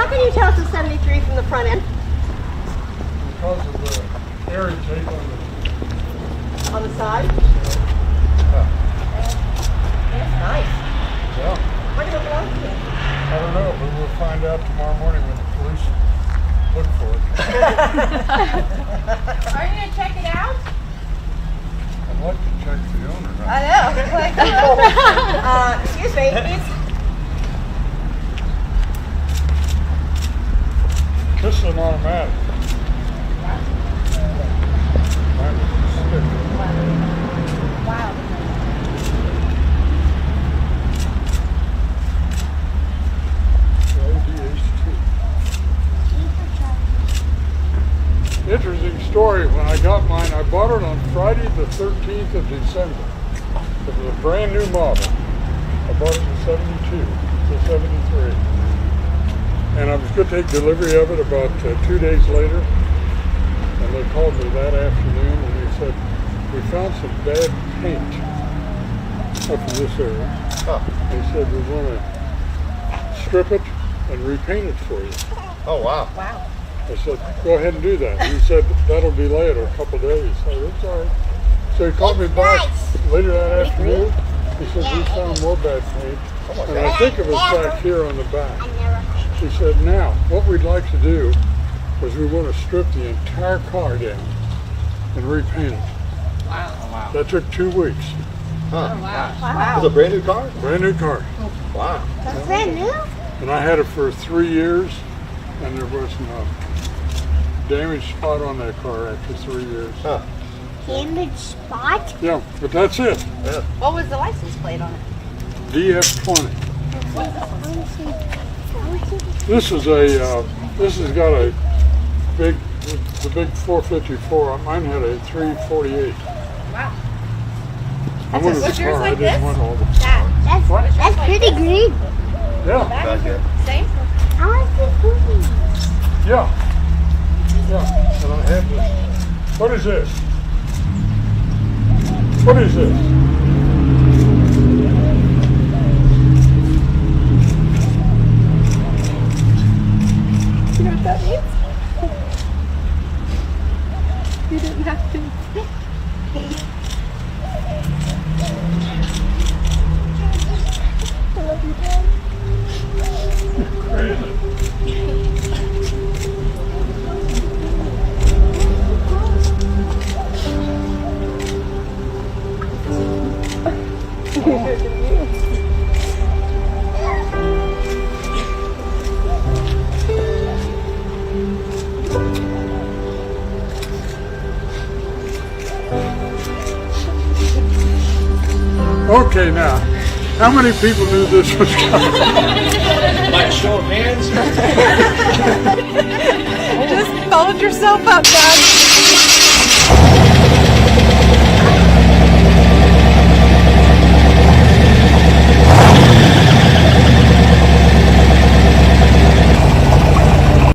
How can you tell it's a 73 from the front end? Because of the air intake On the side? Yeah. That's nice. Yeah. What does it belong to? I don't know, but we'll find out tomorrow morning when the police look for it. Are you going to check it out? I'd like to check the owner out. I know. Excuse me. This is an automatic. Mine was a stick. Wow. Interesting story. When I got mine, I bought it on Friday the 13th of December. It was a brand new model. I bought it in 72 to 73. And I was going to take delivery of it about 2 days later. And they called me that afternoon and they said, we found some bad paint up in this area. They said, we want to strip it and repaint it for you. Oh, wow. Wow. I said, go ahead and do that. He said, that'll delay it a couple days. I said, it's all right. So he called me back later that afternoon. He said, we found more bad paint. And I think it was back here on the back. He said, now, what we'd like to do is we want to strip the entire car down and repaint it. Wow. Wow. That took 2 weeks. Huh. Oh, wow. It was a brand new car? Brand new car. Wow. That's brand new? And I had it for 3 years, and there wasn't a damaged spot on that car after 3 years. Huh. Damaged spot? Yeah, but that's it. Yeah. What was the license plate on it? DF20. This is a, this has got a big, the big 454. Mine had a 348. Wow. I wanted Was the yours car. like I didn't this? want all the. That's pretty green. Yeah, Back here. Same? How is this moving? yeah, yeah. And I had this. What is this? What is this? You know what that means? You didn't have to. I love you, Dad. Okay, now, how many people knew this was coming? Like show of hands? Just followed yourself up, Dad.